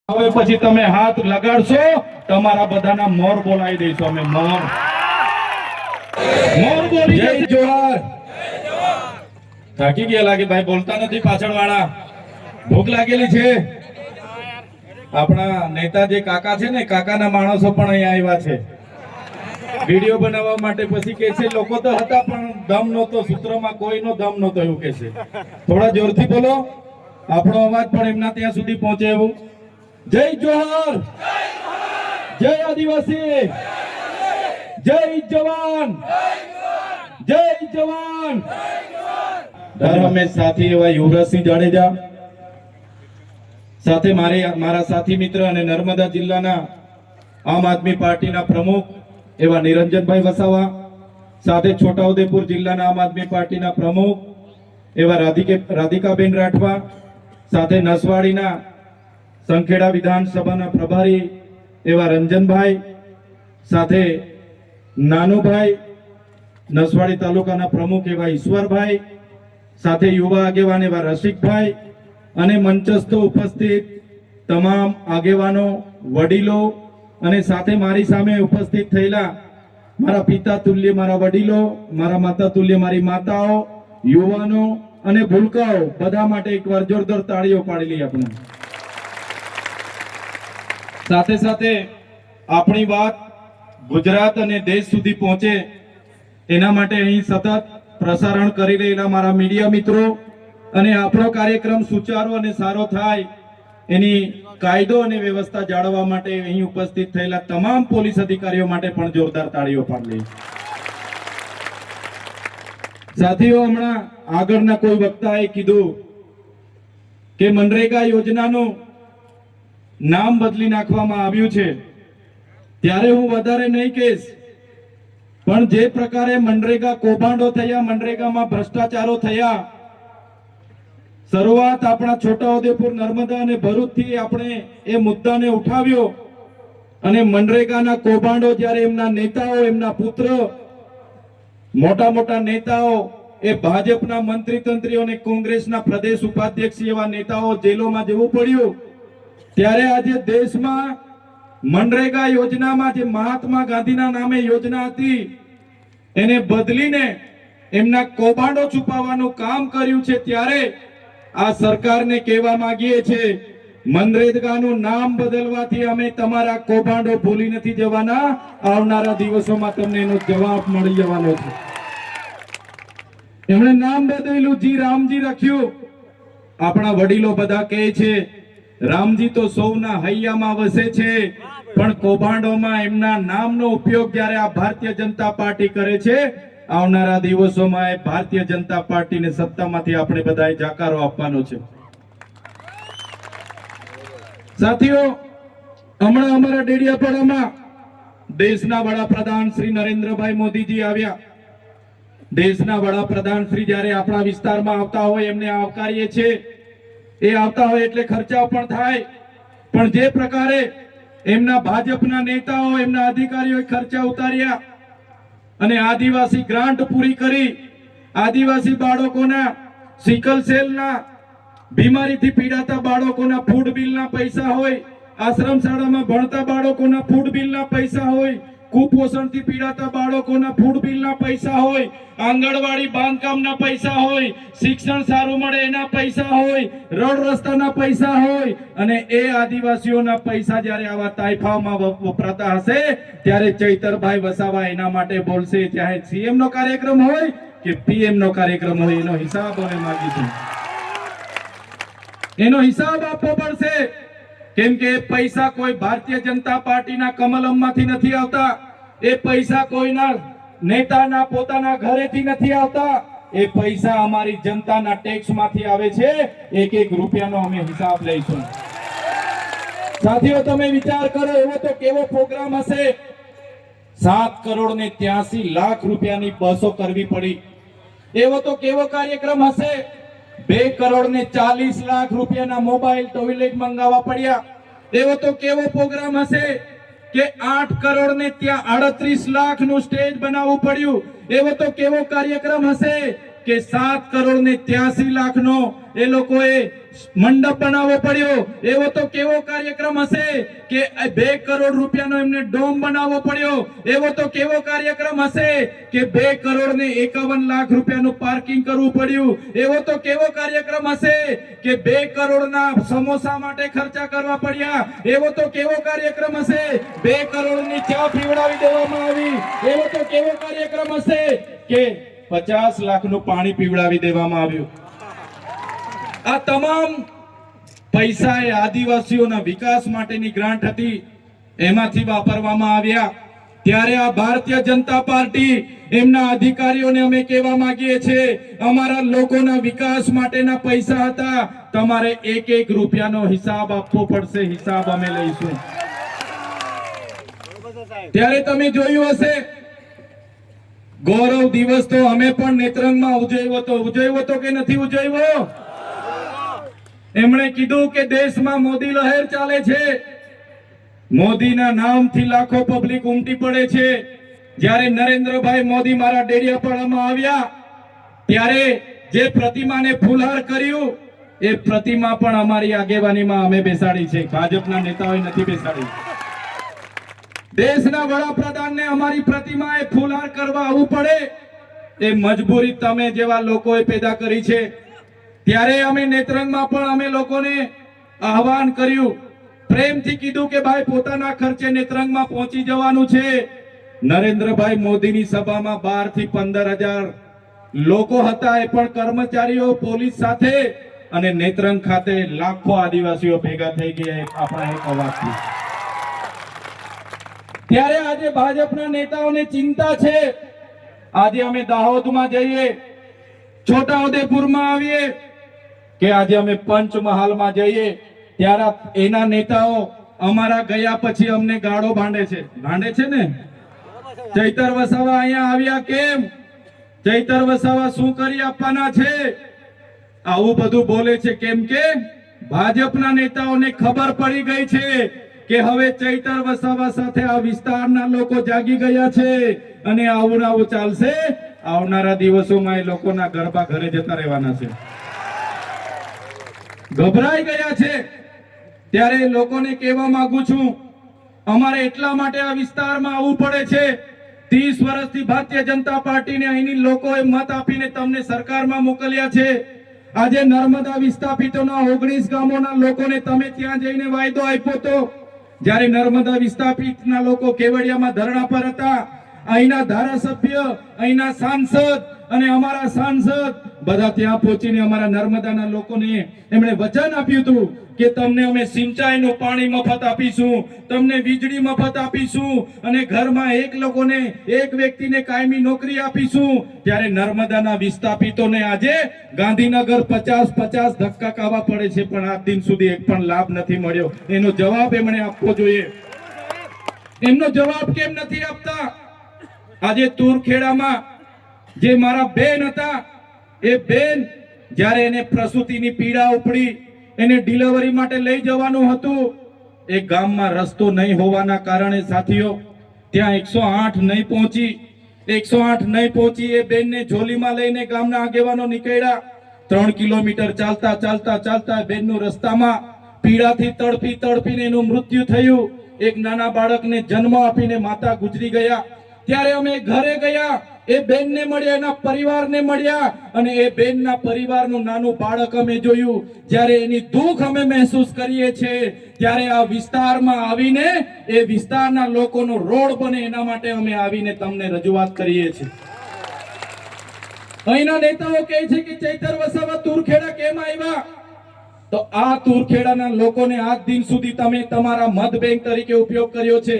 હવે પછી તમે હાથ લગાડશો તમારા બધાના મોર બોલાવી દઈશું અમે મોર બોલી જય જોહાર થાકી ગયા લાગે ભાઈ બોલતા નથી પાછળ વાળા ભૂખ લાગેલી છે આપણા નેતા જે કાકા છે ને કાકાના માણસો પણ અહીંયા આવ્યા છે વિડિયો બનાવવા માટે પછી કે છે લોકો તો હતા પણ દમ નહોતો સૂત્રમાં કોઈનો દમ નહોતો એવું કે છે થોડા જોરથી બોલો આપણો અવાજ પણ એમના ત્યાં સુધી પહોંચે એવું જય જોહાર જય આદિવાસી જય જવાન જય જવાન દર હંમેશ સાથી એવા યુવરાજસિંહ જાડેજા સાથે મારા સાથી મિત્ર અને નર્મદા જિલ્લાના આમ આદમી પાર્ટીના પ્રમુખ એવા નિરંજનભાઈ વસાવા સાથે છોટાઉદેપુર જિલ્લાના આમ આદમી પાર્ટીના પ્રમુખ એવા રાધિકાબેન રાઠવા સાથે નસવાડીના સંખેડા વિધાનસભાના પ્રભારી એવા રંજનભાઈ સાથે નાનુભાઈ નસવાડી તાલુકાના પ્રમુખ એવા ઈશ્વરભાઈ સાથે યુવા આગેવાન એવા રસિકભાઈ અને મંચસ્થ ઉપસ્થિત તમામ આગેવાનો વડીલો અને સાથે મારી સામે ઉપસ્થિત થયેલા મારા પિતા તુલ્ય મારા વડીલો મારા માતા તુલ્ય મારી માતાઓ યુવાનો અને ભૂલકાઓ બધા માટે એકવાર જોરદાર તાળીઓ પાડી લઈએ આપણે સાથે સાથે આપણી વાત ગુજરાત અને દેશ સુધી પહોંચે એના માટે અહીં સતત પ્રસારણ કરી રહેલા મારા મીડિયા મિત્રો અને આપણો કાર્યક્રમ સુચારો અને સારો થાય એની કાયદો અને વ્યવસ્થા જાળવવા માટે અહીં ઉપસ્થિત થયેલા તમામ પોલીસ અધિકારીઓ માટે પણ જોરદાર તાળીઓ પાડી લઈએ સાથીઓ હમણાં આગળના કોઈ વક્તાએ કીધું કે મનરેગા યોજનાનું નામ બદલી નાખવામાં આવ્યું છે ત્યારે હું વધારે નહીં કહીશ પણ જે પ્રકારે મનરેગા કૌભાંડો થયા મનરેગામાં ભ્રષ્ટાચારો થયા શરૂઆત આપણા છોટાઉદેપુર નર્મદા અને ભરૂચથી આપણે એ મુદ્દાને ઉઠાવ્યો અને મનરેગાના કૌભાંડો જ્યારે એમના નેતાઓ એમના પુત્ર મોટા નેતાઓ એ ભાજપના મંત્રી તંત્રીઓ અને કોંગ્રેસના પ્રદેશ ઉપાધ્યક્ષ એવા નેતાઓ જેલોમાં જવું પડ્યું ત્યારે આજે દેશમાં મનરેગા યોજનામાં જે મહાત્મા ગાંધીના નામે યોજના હતી એને બદલીને એમના કૌભાંડો છુપાવવાનું કામ કર્યું છે ત્યારે આ સરકારને કહેવા માંગીએ છીએ મનરેગાનું નામ બદલવાથી અમે તમારા કૌભાંડો ભૂલી નથી જવાના આવનારા દિવસોમાં તમને એનો જવાબ મળી જવાનો છે એમણે નામ બદલ્યું જી રામજી રાખ્યું આપણા વડીલો બધા કહે છે રામજી તો સૌના હૈયામાં વસે છે પણ કૌભાંડોમાં એમના નામનો ઉપયોગ જ્યારે આ ભારતીય જનતા પાર્ટી કરે છે આવનારા દિવસોમાં એ ભારતીય જનતા પાર્ટીને સત્તામાંથી આપણે બધાએ જાકારો આપવાનો છે સાથીઓ હમણાં અમારા ડેડિયાપાડામાં દેશના વડાપ્રધાન શ્રી નરેન્દ્રભાઈ મોદીજી આવ્યા દેશના વડાપ્રધાન શ્રી જ્યારે આપણા વિસ્તારમાં આવતા હોય એમને આવકારીએ છીએ એ આવતા હોય એટલે ખર્ચાઓ પણ થાય પણ જે પ્રકારે એમના ભાજપના નેતાઓ એમના અધિકારીઓએ ખર્ચા ઉતાર્યા અને આદિવાસી ગ્રાન્ટ પૂરી કરી આદિવાસી બાળકોના સિકલ સેલના બીમારીથી પીડાતા બાળકોના ફૂડ બિલના પૈસા હોય આશ્રમ શાળામાં ભણતા બાળકોના ફૂડ બિલના પૈસા હોય કુપોષણથી પીડાતા બાળકોના ફૂડ બિલના પૈસા હોય આંગણવાડી બાંધકામના પૈસા હોય શિક્ષણ સારું મળે એના પૈસા હોય રોડ રસ્તાના પૈસા હોય અને એ આદિવાસીઓના પૈસા જ્યારે આવા તાઇફાઓમાં વપરાતા હશે ત્યારે ચૈતરભાઈ વસાવા એના માટે બોલશે ચાહે સીએમ નો કાર્યક્રમ હોય કે પીએમ નો કાર્યક્રમ હોય એનો હિસાબ અમે માંગીશું એનો હિસાબ આપવો પડશે કેમ કે પૈસા કોઈ ભારતીય જનતા પાર્ટીના કમલમમાંથી નથી આવતા એ પૈસા કોઈના નેતાના પોતાના ઘરેથી નથી આવતા એ પૈસા અમારી જનતાના ટેક્સમાંથી આવે છે એક એક રૂપિયાનો અમે હિસાબ લઈશું સાથીઓ તમે વિચાર કરો એવો તો કેવો પ્રોગ્રામ હશે 7,83,00,000 રૂપિયાની બસો કરવી પડી એવો તો કેવો કાર્યક્રમ હશે 2,40,00,000 રૂપિયાના મોબાઈલ ટોયલેટ મંગાવવા પડ્યા એવો તો કેવો પ્રોગ્રામ હશે કે 8,38,00,000 નું સ્ટેજ બનાવવું પડ્યું એવો તો કેવો કાર્યક્રમ હશે કે 7,83,00,000 નો એ લોકોએ મંડપ બનાવવો પડ્યો, એવો તો કેવો કાર્યક્રમ હશે કે 2 કરોડ રૂપિયાનો એમને ડોમ બનાવવો પડ્યો, એવો તો કેવો કાર્યક્રમ હશે કે 2 કરોડ ને 51 લાખ રૂપિયાનું પાર્કિંગ કરવું પડ્યું, એવો તો કેવો કાર્યક્રમ હશે કે 2 કરોડના સમોસા માટે ખર્ચા કરવા પડ્યા, એવો તો કેવો કાર્યક્રમ હશે 2 કરોડની ચા પીવડાવી દેવામાં આવી, એવો તો કેવો કાર્યક્રમ હશે કે 50 લાખનું પાણી પીવડાવી દેવામાં આવ્યું. આ તમામ પૈસા એ આદિવાસીઓના વિકાસ માટેની ગ્રાન્ટ હતી, એમાંથી વાપરવામાં આવ્યા. ત્યારે આ ભારતીય જનતા પાર્ટી એમના અધિકારીઓને અમે કહેવા માંગીએ છીએ, અમારા લોકોના વિકાસ માટેના પૈસા હતા, તમારે 1-1 રૂપિયાનો હિસાબ આપવો પડશે, હિસાબ અમે લઈશું. ત્યારે તમે જોયું હશે ગૌરવ દિવસ તો અમે પણ નેત્રંગમાં ઉજવ્યો તો કે નથી ઉજવ્યો? એમણે કીધું કે દેશમાં મોદી લહેર ચાલે છે, મોદીના નામથી લાખો પબ્લિક ઉમટી પડે છે. જ્યારે નરેન્દ્રભાઈ મોદી મારા ડેડિયાપાડામાં આવ્યા ત્યારે જે પ્રતિમાને ફૂલહાર કર્યું એ પ્રતિમા પણ અમારી આગેવાનીમાં અમે બેસાડી છે, ભાજપના નેતાઓએ નથી બેસાડી. દેશના વડાપ્રધાનને અમારી પ્રતિમાએ ફૂલહાર કરવા આવવું પડે એ મજબૂરી તમે જેવા લોકોએ પેદા કરી છે. ત્યારે અમે નેત્રંગમાં પણ અમે લોકોને આહવાન કર્યું, પ્રેમથી કીધું કે ભાઈ પોતાના ખર્ચે નેત્રંગમાં પહોંચી જવાનું છે. નરેન્દ્રભાઈ મોદીની સભામાં 12 થી 15,000 લોકો હતા, એ પણ કર્મચારીઓ પોલીસ સાથે, અને નેત્રંગ ખાતે લાખો આદિવાસીઓ ભેગા થઈ ગયા આપણા એક અવાજથી. ત્યારે આજે ભાજપના નેતાઓને ચિંતા છે, આજે અમે દાહોદમાં જઈએ, છોટાઉદેપુરમાં આવીએ કે આજે અમે પંચમહાલમાં જઈએ, ત્યારે એના નેતાઓ અમારા ગયા પછી અમને ગાળો ભાંડે છે ને. ચૈતર વસાવા અહીંયા આવ્યા કેમ? ચૈતર વસાવા શું કરી આપવાના છે? આવું બધું બોલે છે કેમ કે ભાજપના નેતાઓને ખબર પડી ગઈ છે કે હવે ચૈતર વસાવા સાથે આ વિસ્તારના લોકો જાગી ગયા છે, અને આવું ચાલશે. આવનારા દિવસોમાં એ લોકોના ગરબા ઘરે જતા રહેવાના છે. ગભરાઈ ગયા છે. ત્યારે લોકોને કહેવા માંગુ છું, અમારે એટલા માટે આ વિસ્તારમાં આવવું પડે છે. 30 વર્ષથી ભારતીય જનતા પાર્ટીને અહીંની લોકોએ મત આપીને તમને સરકારમાં મોકલ્યા છે. આજે નર્મદા વિસ્થાપિતોના 19 ગામોના લોકોને તમે ત્યાં જઈને વાયદો આપ્યો તો, જ્યારે નર્મદા વિસ્થાપિતના લોકો કેવડિયામાં ધરણા પર હતા, અહીંના ધારાસભ્ય, અહીંના સાંસદ અને અમારા સાંસદ બધા ત્યાં પહોંચીને અમારા નર્મદાના લોકોને એમણે વચન આપ્યું હતું કે તમને અમે સિંચાઈનું પાણી મફત આપીશું, તમને વીજળી મફત આપીશું, અને ઘરમાં એક વ્યક્તિને કાયમી નોકરી આપીશું. ત્યારે નર્મદાના વિસ્થાપિતોને આજે ગાંધીનગર 50 ધક્કા ખાવા પડે છે, પણ આજ દિન સુધી એક પણ લાભ નથી મળ્યો. એનો જવાબ એમણે આપવો જોઈએ. એમનો જવાબ કેમ નથી આપતા? આજે તુરખેડામાં જે મારા બેન હતા, એ બેન જ્યારે એને પ્રસૂતિની પીડા ઉપડી, એને ડિલિવરી માટે લઈ જવાનું હતું, એ ગામમાં રસ્તો નહીં હોવાના કારણે સાથીઓ ત્યાં 108 નહીં પહોંચી. એ બેનને ઝોલીમાં લઈને ગામના આગેવાનો નીકળ્યા. 3 કિલોમીટર ચાલતા બેનનું રસ્તામાં પીડાથી તડપીને એનું મૃત્યુ થયું. એક નાના બાળકને જન્મ આપીને માતા ગુજરી ગયા. ત્યારે અમે ઘરે ગયા, એ બેનને મળ્યા, એના પરિવારને મળ્યા, અને એ બેનના પરિવારનું નાનું બાળક અમે જોયું. જ્યારે એની દુઃખ અમે મહેસૂસ કરીએ છીએ, ત્યારે આ વિસ્તારમાં આવીને એ વિસ્તારના લોકોનો રોડ બને એના માટે અમે આવીને તમને રજૂઆત કરીએ છીએ. અહીંના નેતાઓ કહે છે કે ચૈતર વસાવા તુરખેડા કેમ આવ્યા? તો આ તુરખેડાના લોકોને આજ દિન સુધી તમે તમારા મત બેંક તરીકે ઉપયોગ કર્યો છે.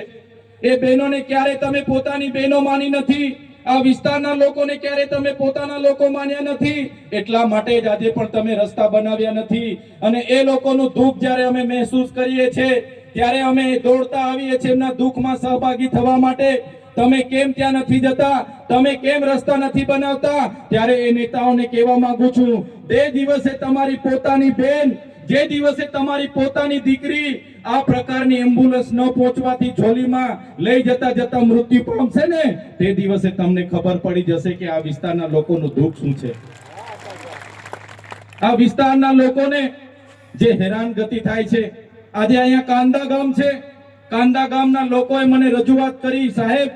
એ બહેનોને ક્યારે તમે પોતાની બહેનો માની નથી, આ વિસ્તારના લોકોને ક્યારે તમે પોતાના લોકો માન્યા નથી. એટલા માટે જ આજે પણ તમે રસ્તા બનાવ્યા નથી. અને એ લોકોનું દુઃખ જ્યારે અમે મહેસૂસ કરીએ છીએ, ત્યારે અમે દોડતા આવીએ છીએ એમના દુઃખમાં સહભાગી થવા માટે. તમે કેમ ત્યાં નથી જતા? તમે કેમ રસ્તા નથી બનાવતા? ત્યારે એ નેતાઓને કહેવા માંગુ છું, જે દિવસે તમારી પોતાની બેન, જે દિવસે તમારી પોતાની દીકરી આ પ્રકારની એમ્બ્યુલન્સ ન પહોંચવાથી ઝોલીમાં લઈ જતા મૃત્યુ પામશે ને, તે દિવસે તમને ખબર પડી જશે કે આ વિસ્તારના લોકોનું દુઃખ શું છે. આ વિસ્તારના લોકોને જે હેરાનગતિ થાય છે. આજે અહીંયા કાંદા ગામ છે, કાંદા ગામના લોકોએ મને રજૂઆત કરી, સાહેબ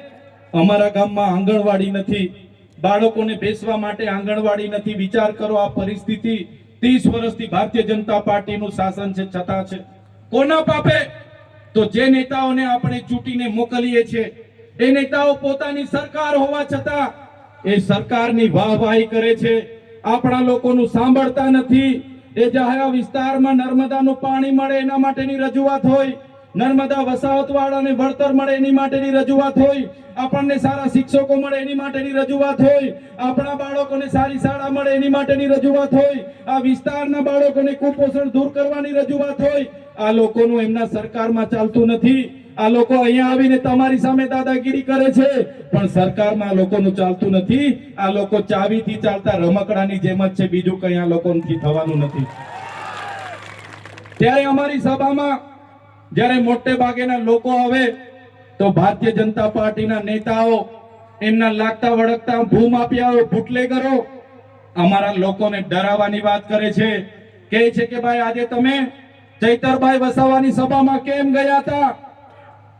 અમારા ગામમાં આંગણવાડી નથી, બાળકોને બેસવા માટે આંગણવાડી નથી. વિચાર કરો આ પરિસ્થિતિ 30 વર્ષથી ભારતીય જનતા પાર્ટીનું શાસન છે છતાં છે. કોના પાપે? તો જે નેતાઓને આપણે ચૂંટીને મોકલીએ છીએ એ નેતાઓ પોતાની સરકાર હોવા છતાં એ સરકારની વાહવાહી કરે છે, આપણા લોકોનું સાંભળતા નથી. એ જાહેર વિસ્તારમાં નર્મદાનું પાણી મળે એના માટેની રજૂઆત હોય, નર્મદા વસાહતવાળાને વળતર મળે એની માટેની રજૂઆત હોય, આપણને સારા શિક્ષકો મળે એની માટેની રજૂઆત હોય, આપણા બાળકોને સારી શાળા મળે એની માટેની રજૂઆત હોય, આ વિસ્તારના બાળકોને કુપોષણ દૂર કરવાની રજૂઆત હોય. આ લોકોનું એમના સરકારમાં ચાલતું નથી. આ લોકો અહીંયા આવીને તમારી સામે દાદાગીરી કરે છે, પણ સરકારમાં આ લોકોનું ચાલતું નથી. આ લોકો ચાવીથી ચાલતા રમકડાની જેમ જ છે, બીજું કંઈ આ લોકોથી થવાનું નથી. ત્યારે અમારી સભામાં જ્યારે મોટે ભાગેના લોકો આવે તો ભારતીય જનતા પાર્ટીના નેતાઓ એમના લાગતા વળગતા ભૂમાફિયાઓ, બુટલેગરો અમારા લોકોને ડરાવવાની વાત કરે છે. કહે છે કે ભાઈ આજે તમે ચૈતરભાઈ વસાવાની સભામાં કેમ ગયા હતા,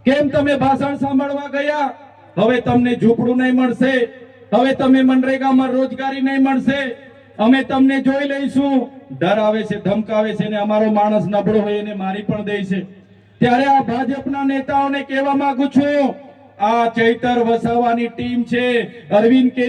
કેમ તમે ભાષણ સાંભળવા ગયા? હવે તમને ઝૂંપડું નહીં મળશે, હવે તમે મનરેગામાં રોજગારી નહીં મળશે, અમે તમને જોઈ લઈશું. ડરાવે છે, ધમકાવે છે, ને અમારો માણસ નબળો હોય એને મારી પણ દે છે. ત્યારે આ ભાજપના નેતાઓને કહેવા માંગુ છું, આ ચૈતર વસાવાની ટીમ છે, અરવિંદ કે